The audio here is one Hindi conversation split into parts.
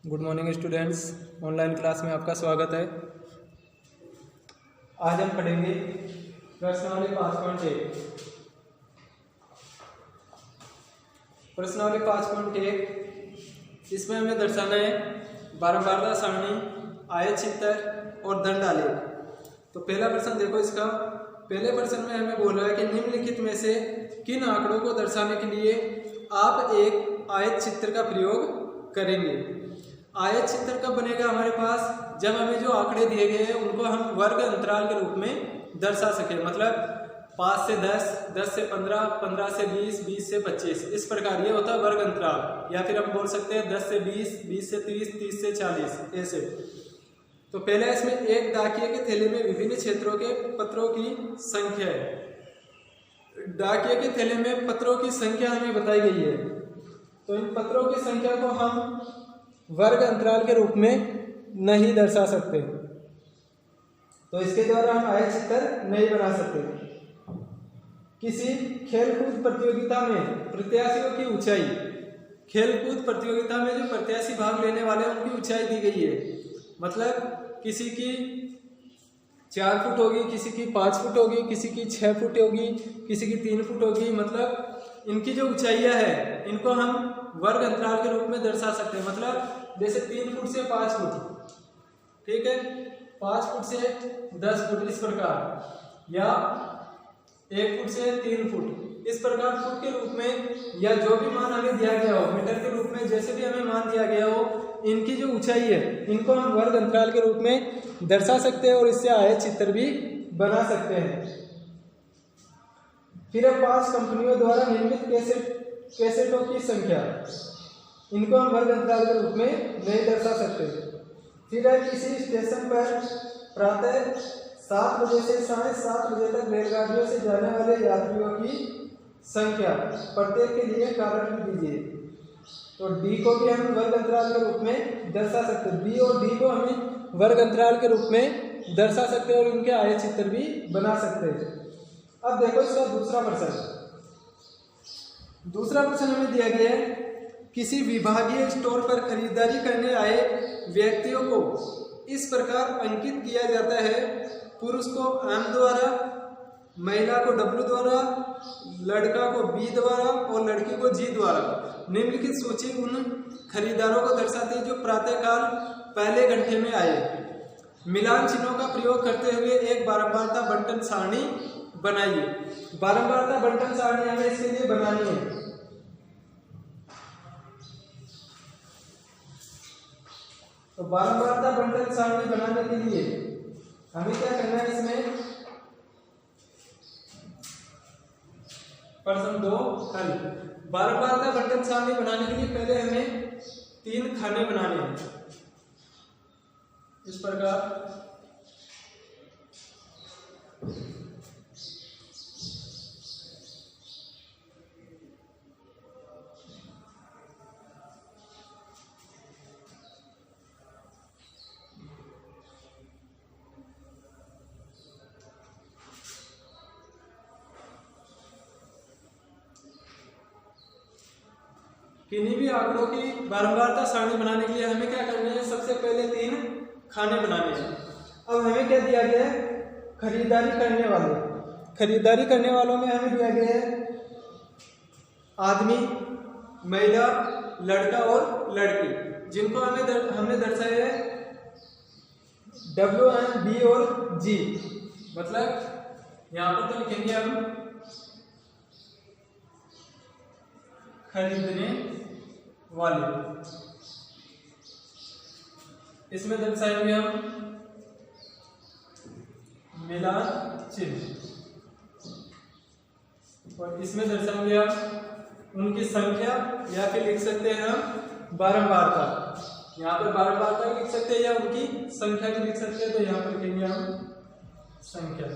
Good morning students, online class में आपका स्वागत है। आज हम पढ़ेंगे प्रश्नावली 5.1। प्रश्नावली 5.1 इसमें हमें दर्शाना है बारंबारता सारणी, आयत चित्र और दंड आलेख। तो पहला प्रश्न देखो इसका। पहले प्रश्न में हमें बोला है कि निम्नलिखित में से किन आंकड़ों को दर्शाने के लिए आप एक आयत चित्र का प्रयोग करेंगे। आयत चित्र कब बनेगा हमारे पास, जब हमें जो आंकड़े दिए गए हैं उनको हम वर्ग अंतराल के रूप में दर्शा सके। मतलब 5 से 10, 10 से 15, 15 से 20, 20 से 25, इस प्रकार ये होता है वर्ग अंतराल। या फिर हम बोल सकते हैं 10 से 20, 20 से 30, 30 से 40 ऐसे। तो पहले इसमें एक डाकिये के थैले में विभिन्न क्षेत्रों के पत्रों की संख्या है। डाकिये के थैले में पत्रों की संख्या हमें बताई गई है, तो इन पत्रों की संख्या को हम वर्ग अंतराल के रूप में नहीं दर्शा सकते, तो इसके द्वारा हम आयत चित्र नहीं बना सकते। किसी खेलकूद प्रतियोगिता में प्रत्याशियों की ऊंचाई, खेलकूद प्रतियोगिता में जो प्रत्याशी भाग लेने वाले हैं उनकी ऊंचाई दी गई है। मतलब किसी की 4 फुट होगी, किसी की 5 फुट होगी, किसी की 6 फुट होगी, किसी की 3 फुट होगी। मतलब इनकी जो ऊंचाइयां है इनको हम वर्ग अंतराल के रूप में दर्शा सकते हैं। मतलब जैसे 3 फुट से 5 फुट, ठीक है, 5 फुट से 10 फुट इस प्रकार, या 1 फुट से 3 फुट इस प्रकार फुट के रूप में, या जो भी मान हमें दिया गया हो मीटर के रूप में, जैसे भी हमें मान दिया गया हो, इनकी जो ऊंचाई है इनको हम वर्ग अंतराल के रूप में दर्शा सकते हैं और इससे आयत चित्र भी बना सकते हैं। फिर 5 कंपनियों द्वारा निर्मित कैसेटों की संख्या, इनको हम वर्ग अंतराल के रूप में नहीं दर्शा सकते। फिर किसी स्टेशन पर प्रातः 7 बजे से 7:30 बजे तक रेलगाड़ियों से जाने वाले यात्रियों की संख्या, प्रत्येक के लिए कारण दीजिए। तो डी को भी हम वर्ग अंतराल के रूप में दर्शा सकते हैं। बी और डी को हमें वर्ग अंतराल के रूप में दर्शा सकते हैं और इनके आयत चित्र भी बना सकते हैं। अब देखो इसका दूसरा प्रश्न। दूसरा प्रश्न हमें दिया गया है, किसी विभागीय स्टोर पर खरीदारी करने आए व्यक्तियों को इस प्रकार अंकित किया जाता है। पुरुष को M द्वारा, महिला को W द्वारा, लड़का को B द्वारा और लड़की को G द्वारा। निम्नलिखित सूची उन खरीदारों को दर्शाती है जो प्रातःकाल पहले घंटे में आए। मिलान चिन्हों का प्रयोग करते हुए एक बारंबारता बंटन सारणी बनाइए। बारंबारता बंटन सारणी हमें इसके लिए बनानी है। तो बारंबारता बंटन सारणी बनाने के लिए हमें क्या करना है, इसमें प्रश्न 2 हल। बारंबारता बंटन सारणी बनाने के लिए पहले हमें 3 खाने बनाने हैं इस प्रकार। किन्हीं भी आंकड़ों की बारंबारता सारणी बनाने के लिए हमें क्या करना है, सबसे पहले 3 खाने बनाने हैं। अब हमें क्या दिया गया है, खरीदारी करने वाले। खरीदारी करने वालों में हमें दिया गया है आदमी, महिला, लड़का और लड़की, जिनको हमने दर्शाया है W, M, B और G। मतलब यहाँ पर तो लिखेंगे हम खरीदने वाले, इसमें दर्शाएंगे हम मिलान चिन्ह, और इसमें दर्शाएंगे हम उनकी संख्या, या फिर लिख सकते हैं हम बारंबारता। यहाँ पर बारंबारता लिख सकते हैं या उनकी संख्या भी लिख सकते हैं, तो यहाँ पर लिखेंगे हम संख्या।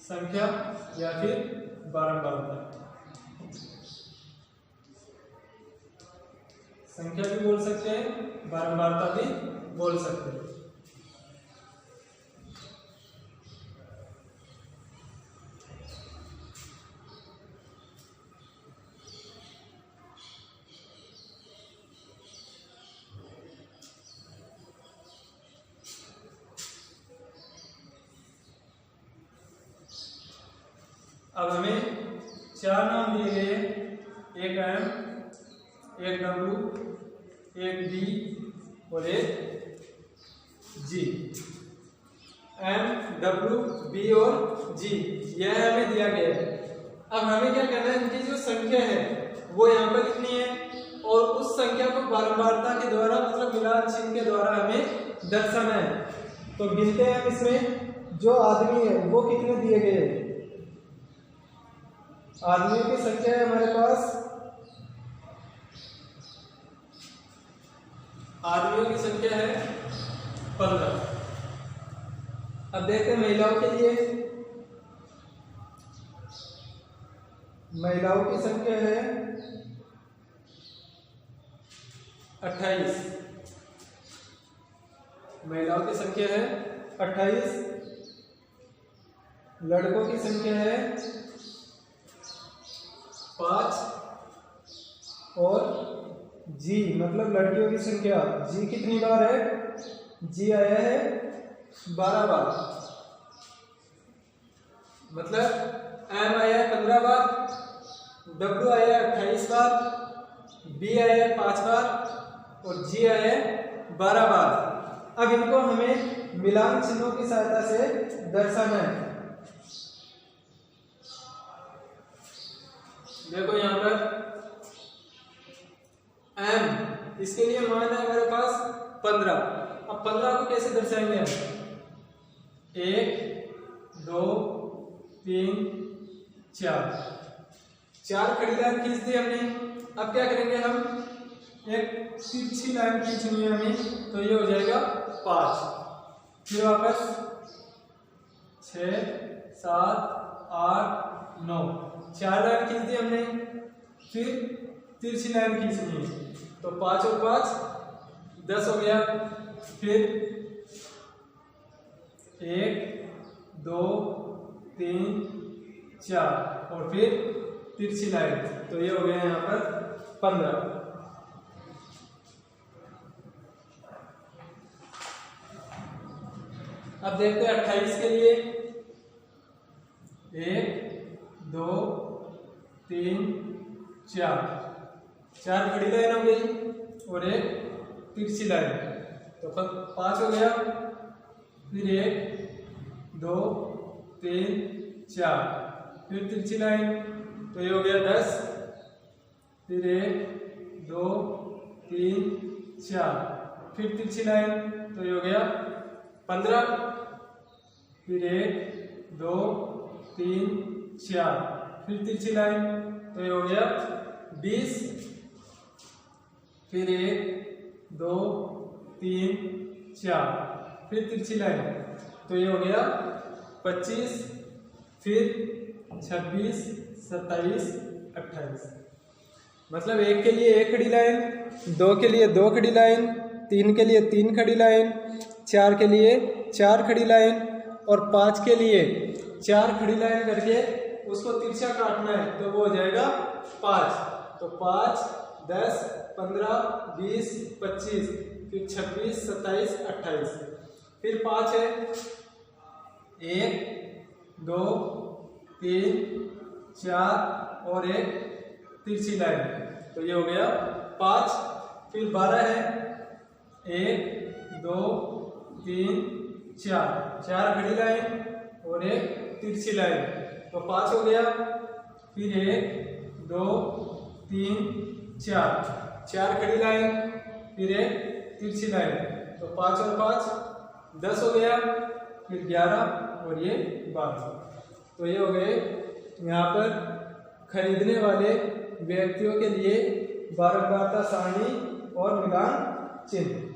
संख्या या फिर बारंबारता। संख्या भी बोल सकते हैं, बारंबारता भी बोल सकते हैं। अब हमें 4 नाम दिए गए, एक M, एक W, एक D और एक G। M, W, B और G यह हमें दिया गया है। अब हमें क्या करना है, इनकी जो संख्या है वो यहाँ पर लिखनी है और उस संख्या को बारंबारता के द्वारा मतलब मिलान चिन्ह के द्वारा हमें दर्शाना है। तो गिनते हैं हम इसमें जो आदमी है वो कितने दिए गए हैं। आदमियों की संख्या है हमारे पास, आदमियों की संख्या है 15। अब देखते हैं महिलाओं के लिए। महिलाओं की संख्या है 28। महिलाओं की संख्या है 28। लड़कों की संख्या है 5 और जी मतलब लड़कियों की संख्या जी कितनी बार है, जी आया है 12 बार, मतलब एम आया है 15 बार, डब्ल्यू आया है 28 बार, बी आया है 5 बार और जी आया है 12 बार। अब इनको हमें मिलान चिन्हों की सहायता से दर्शाना है। देखो यहाँ पर m, इसके लिए मान है हमारे पास 15। अब 15 को कैसे दर्शाएंगे हम, 1 2 3 4 खड़ी लाइन खींच दी हमने। अब क्या करेंगे हम, एक तिरछी लाइन खींचनी है हमें, तो ये हो जाएगा 5। फिर वापस 6 7 8 9 4 लाइन खींच दी हमने, फिर तिरछी लाइन खींचनी है, तो 5 और 5 10 हो गया। फिर 1 2 3 4 और फिर तिरछी लाइन, तो ये हो गया यहाँ पर 15। अब देखते हैं 28 के लिए, 1 2 3 4 खड़ी लाइन हो गई और एक तिरछी लाइन, तो 5 हो गया। फिर 1 2 3 4 फिर तिरछी लाइन, तो ये हो गया 10। फिर 1 2 3 4 फिर तिरछी लाइन, तो ये हो गया 15। फिर 1 2 3 4 फिर तिरछी लाइन, तो ये हो गया 20। फिर 1 2 3 4 फिर तिरछी लाइन, तो ये हो गया 25। फिर 26 27 28, मतलब 1 के लिए 1 खड़ी लाइन, 2 के लिए 2 खड़ी लाइन, 3 के लिए 3 खड़ी लाइन, 4 के लिए 4 खड़ी लाइन और 5 के लिए 4 खड़ी लाइन करके उसको तिरछा काटना है, तो वो हो जाएगा 5। तो 5 10 15 20 25 फिर 26 27 28। फिर 5 है 1 2 3 4 और एक तिरछी लाइन, तो ये हो गया 5। फिर 12 है 1 2 3 4 खड़ी लाइन और एक तिरछी लाइन, तो 5 हो गया। फिर 1 2 3 4 खड़ी लाइन, फिर एक तिरछी लाइन, तो 5 और 5 10 हो गया। फिर 11 और ये 12, तो ये हो गए यहाँ पर खरीदने वाले व्यक्तियों के लिए बारंबारता सारणी और मिलान चिन्ह।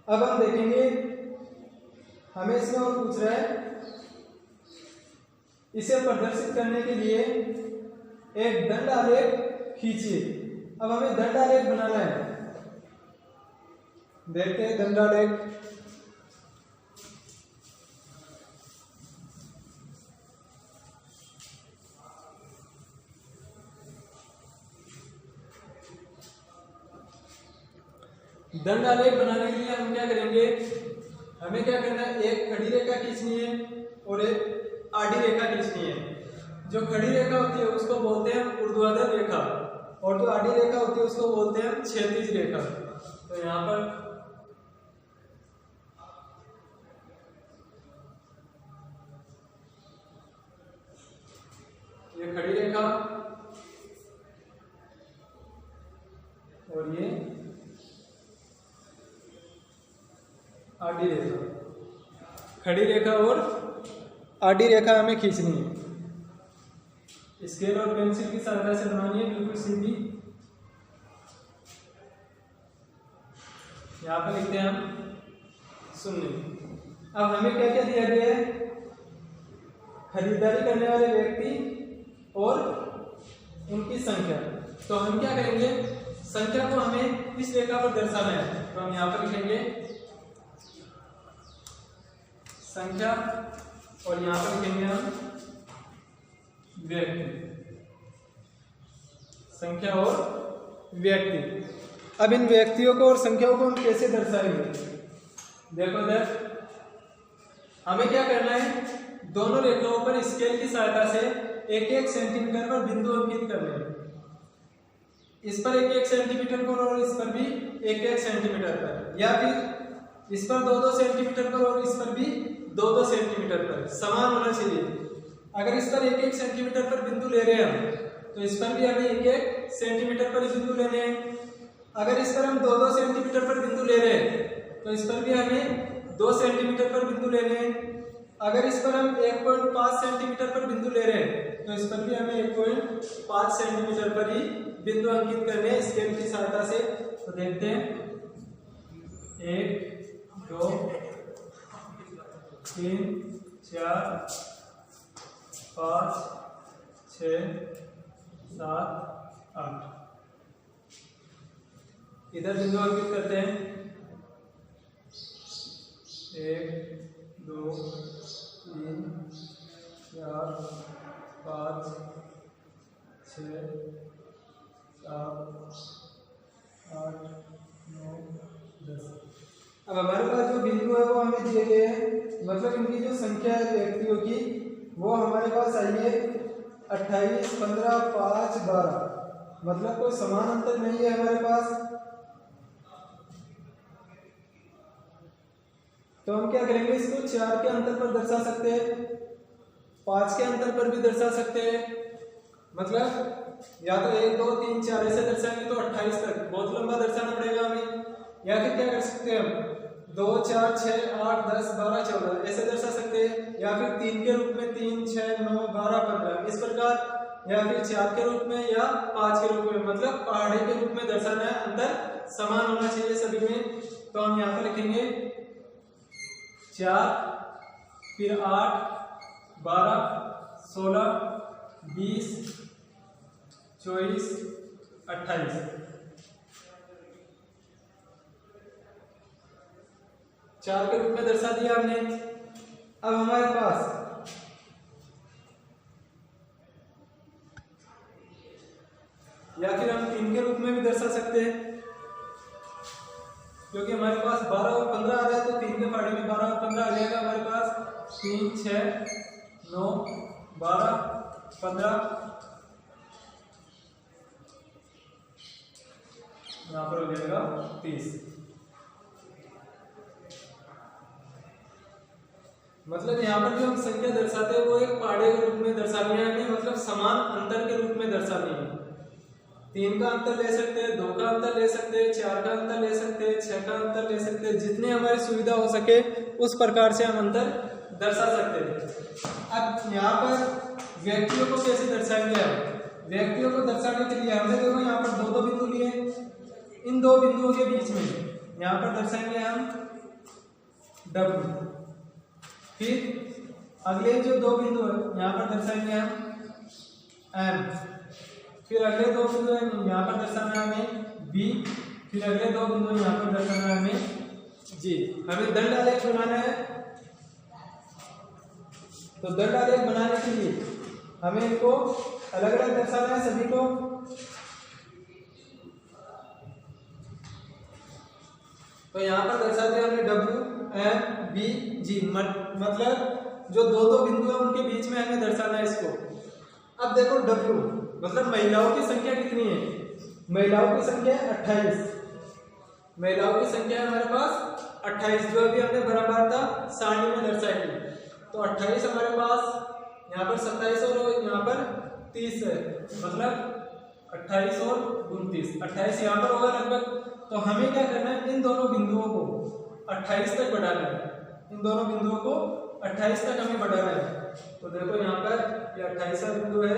अब हम देखेंगे, हमें इसमें और पूछ रहा है, इसे प्रदर्शित करने के लिए एक दंड आलेख खींचिए। अब हमें दंड आलेख बनाना है, देखते हैं दंड आलेख। दंड आलेख बनाने के लिए हम क्या करेंगे, हमें क्या करना है, एक खड़ी रेखा खींचनी है और एक आड़ी रेखा खींचनी है। जो खड़ी रेखा होती है उसको बोलते हैं ऊर्ध्वाधर रेखा, और जो आड़ी रेखा होती है उसको बोलते हैं क्षैतिज रेखा। तो यहाँ पर ये खड़ी रेखा और ये आड़ी रेखा, खड़ी रेखा और आड़ी रेखा हमें खींचनी है। स्केल और पेंसिल की सहायता से बनानी है, बिल्कुल सीधी। यहाँ पर लिखते हैं हम 0। अब हमें क्या क्या दिया गया है, खरीदारी करने वाले व्यक्ति और उनकी संख्या। तो हम क्या करेंगे, संख्या को हमें इस रेखा पर दर्शाना है। तो हम यहाँ पर लिखेंगे संख्या और यहाँ पर लिखेंगे हम व्यक्ति, संख्या और व्यक्ति। अब इन व्यक्तियों को और संख्याओं को हम कैसे दर्शाएंगे, देखो इधर हमें क्या करना है, दोनों रेखाओं पर स्केल की सहायता से 1-1 सेंटीमीटर पर बिंदु अंकित करने हैं। इस पर 1-1 सेंटीमीटर पर और इस पर भी 1-1 सेंटीमीटर पर, या फिर इस पर 2-2 सेंटीमीटर पर और इस पर भी 2-2 सेंटीमीटर पर समान होना चाहिए। अगर इस पर 1-1 सेंटीमीटर पर बिंदु ले रहे हैं हम, तो इस पर भी हमें 1-1 सेंटीमीटर पर बिंदु लेने हैं। अगर इस पर हम 2-2 सेंटीमीटर पर बिंदु ले रहे हैं, तो इस पर भी हमें 2 सेंटीमीटर पर बिंदु लेने हैं। अगर इस पर हम 1.5 सेंटीमीटर पर बिंदु ले रहे हैं, तो इस पर भी हमें 1.5 सेंटीमीटर पर ही बिंदु अंकित करने हैं स्केल की सहायता से। तो देखते हैं 1 2 3 4 5 6 7 8। इधर बिंदु अंकित करते हैं 1 2 3 4 5 6 7 8 9 10। अब हमारे पास जो बिंदु है वो हमें दिए गए हैं, मतलब इनकी जो संख्या है व्यक्तियों की वो हमारे पास आई है 28 15 5 12, मतलब कोई समान अंतर नहीं है हमारे पास। तो हम क्या करेंगे, इसको 4 के अंतर पर दर्शा सकते हैं, 5 के अंतर पर भी दर्शा सकते हैं। मतलब या तो 1 2 3 4 ऐसे दर्शाएंगे तो 28 तक बहुत लंबा दर्शाना पड़ेगा हमें। या फिर क्या कर सकते हैं हम 2 4 6 8 10 12 14 ऐसे दर्शा सकते हैं। या फिर 3 के रूप में 3 6 9 12 15 इस प्रकार, या फिर 4 के रूप में या 5 के रूप में, मतलब पहाड़ी के रूप में दर्शाना है। अंतर समान होना चाहिए सभी में। तो हम यहाँ पर लिखेंगे 4 फिर 8 12 16 20 24 28। 4 के रूप में दर्शा दिया हमने। अब हमारे पास या फिर हम 3 के रूप में भी दर्शा सकते हैं, क्योंकि हमारे पास 12 और 15 आ रहा है, तो 3 के पहाड़ी में 12 और 15 आ जाएगा हमारे पास। 3 6 9 12 15, यहाँ पर हो जाएगा 30। मतलब यहाँ पर जो हम संख्या दर्शाते हैं वो एक पहाड़े के रूप में दर्शानी है हमें, मतलब समान अंतर के रूप में दर्शानी है। 3 का अंतर ले सकते हैं, 2 का अंतर ले सकते हैं, 4 का अंतर ले सकते हैं, 6 का अंतर ले सकते हैं, जितनी हमारी सुविधा हो सके उस प्रकार से हम अंतर दर्शा सकते हैं। अब यहाँ पर व्यक्तियों को कैसे दर्शाएंगे हम? व्यक्तियों को दर्शाने के लिए हमने देखो यहाँ पर 2-2 बिंदु लिए, इन 2 बिंदुओं के बीच में यहाँ पर दर्शाएंगे हम W। फिर अगले जो 2 बिंदु है यहाँ पर दर्शाएंगे हम M। फिर अगले 2 बिंदु है यहाँ पर दर्शाना है हमें B। फिर अगले 2 बिंदु यहाँ पर दर्शाना है हमें G। हमें दंड आलेख बनाना है, तो दंड आलेख बनाने के लिए हमें इनको अलग अलग दर्शाना है सभी को। तो यहाँ पर दर्शाते हैं हमने W M बी जी, मतलब जो दो दो बिंदु है उनके बीच में हमें दर्शाना है इसको। अब देखो डब्ल्यू मतलब महिलाओं की संख्या कितनी है, महिलाओं की संख्या 28, महिलाओं की संख्या है हमारे पास 28, जो अभी हमने बराबरता सारणी में दर्शाई थी। तो 28 हमारे पास, यहाँ पर 27 और यहाँ पर 30 है, मतलब 28 और 29, 28 यहाँ पर होगा लगभग। तो हमें क्या करना है, इन दोनों बिंदुओं को 28 तक बढ़ाना है, इन दोनों बिंदुओं को 28 तक हमें बढ़ाना है। तो देखो यहाँ पर ये 28वां बिंदु है,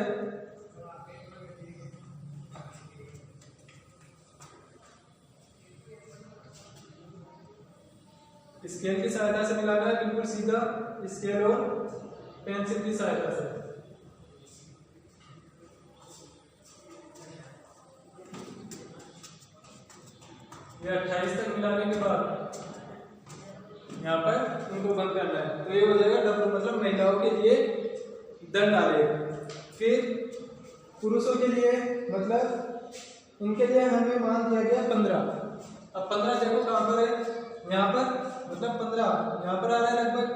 स्केल की सहायता से मिलाना है, बिल्कुल सीधा स्केल और पेंसिल की सहायता से। ये 28 तक मिलाने के बाद यहाँ पर इनको बंद करना है। तो ये हो जाएगा डब्ल्यू, मतलब महिलाओं के लिए दंड आलेख। फिर पुरुषों के लिए, मतलब इनके लिए हमें मान दिया गया 15। अब 15 देखो कहाँ पर है, यहाँ पर, मतलब 15 यहाँ पर आ रहा है लगभग।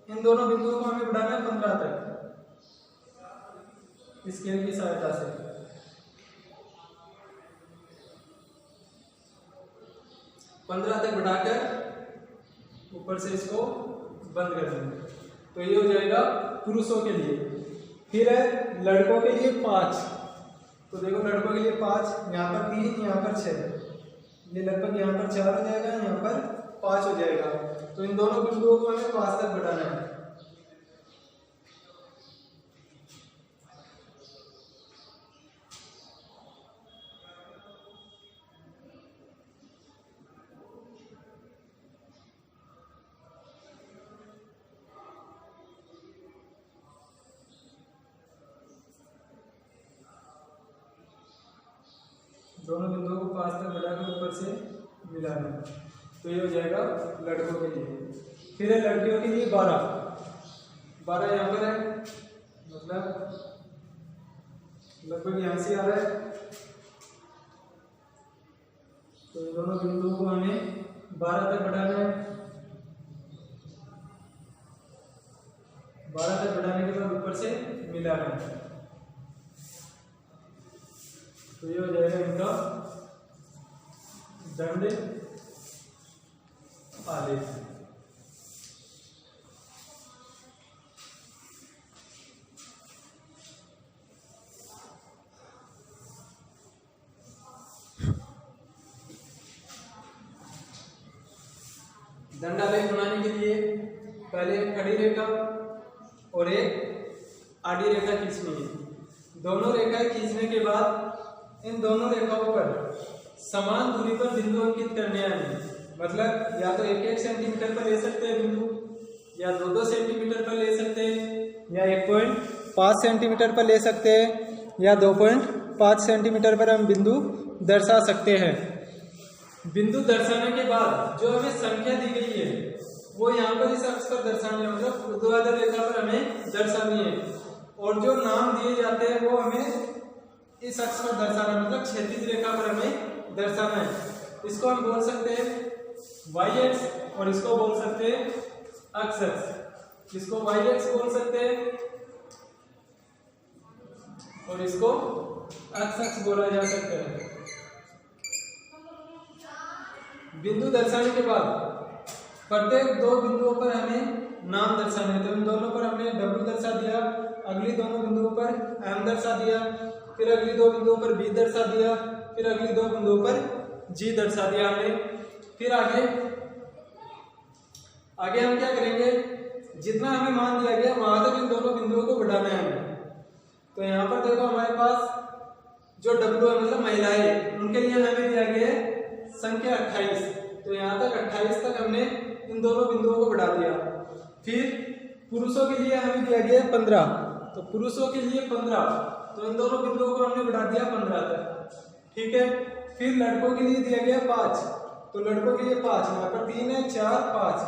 इन दोनों बिंदुओं को हमें बढ़ाना है 15 तक स्केल की सहायता से। 15 तक बढ़ाकर ऊपर से इसको बंद कर देंगे। तो ये हो जाएगा पुरुषों के लिए। फिर है लड़कों के लिए 5। तो देखो लड़कों के लिए 5, यहाँ पर 3, यहाँ पर 6, ये लगभग यहाँ पर 4 हो जाएगा, यहाँ पर 5 हो जाएगा। तो इन दोनों बिंदुओं को हमें 5 तक बढ़ाना है। दोनों बिंदुओं को 5 तक बढ़ाकर ऊपर से मिलाना। तो ये हो जाएगा लड़कों के लिए। फिर है लड़कियों के लिए 12 यहाँ पर है, मतलब लगभग यहाँ से आ रहा है। तो इन दोनों बिंदुओं को हमें 12 तक बढ़ाना है। 12 तक बढ़ाने के बाद ऊपर से मिलाना है। तो ये हो जाएगा इनका दंड आलेख। दंड आलेख बनाने के लिए पहले एक खड़ी रेखा और एक आड़ी रेखा खींचनी है। दोनों रेखाएं खींचने के बाद इन दोनों रेखाओं पर समान दूरी पर बिंदु अंकित करने हैं। मतलब या तो 1-1 सेंटीमीटर पर ले सकते हैं बिंदु, या 2-2 सेंटीमीटर पर ले सकते हैं, या 1.5 सेंटीमीटर पर ले सकते हैं, या 2.5 सेंटीमीटर पर हम बिंदु दर्शा सकते हैं। बिंदु दर्शाने के बाद जो हमें संख्या दी गई है वो यहाँ पर इस अक्ष पर दर्शानी है, मतलब ऊर्ध्वाधर रेखा पर हमें दर्शानी है। और जो नाम दिए जाते हैं वो हमें इस अक्ष पर दर्शाना, मतलब क्षैतिज रेखा पर हमें दर्शाना है। इसको हम बोल सकते हैं वाई एक्स और इसको बोल सकते हैं एक्स एक्स। इसको वाई एक्स बोल सकते हैं और इसको एक्स एक्स बोला जा सकता है। बिंदु दर्शाने के बाद प्रत्येक 2 बिंदुओं पर हमें नाम दर्शाने हैं। तो इन दोनों पर हमने W दर्शा दिया, अगली दोनों बिंदुओं पर M दर्शा दिया, फिर अगली 2 बिंदुओं पर B दर्शा दिया, फिर अगली 2 बिंदुओं पर G दर्शा दिया हमने। फिर आगे हम क्या करेंगे, जितना हमें मान दिया गया वहां तक इन दोनों बिंदुओं को बढ़ाना है हमें। तो यहाँ पर देखो हमारे पास जो W है, मतलब महिलाएं, उनके लिए हमें दिया गया है संख्या 28। तो यहाँ तक 28 तक हमने इन दोनों बिंदुओं को बढ़ा दिया। फिर पुरुषों के लिए हमें दिया गया है 15। तो पुरुषों के लिए 15, तो इन दोनों बिंदुओं को हमने बढ़ा दिया 15 तक। ठीक है। फिर लड़कों के लिए दिया गया 5। तो लड़कों के लिए 5, यहाँ पर 3 है, 4, 5,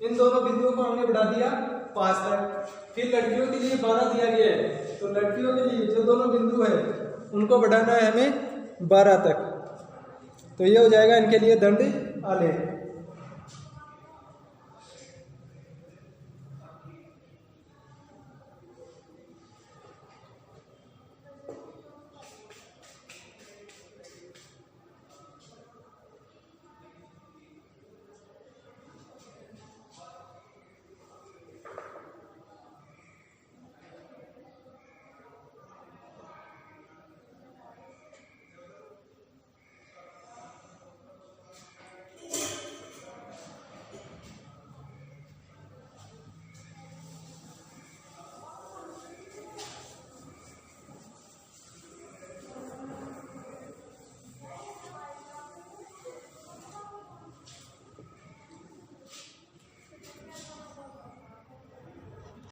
इन दोनों बिंदुओं को हमने बढ़ा दिया 5 तक। फिर लड़कियों के लिए 12 दिया गया है। तो लड़कियों के लिए जो दोनों बिंदु है उनको बढ़ाना है हमें 12 तक। तो ये हो जाएगा इनके लिए दंड आलेख।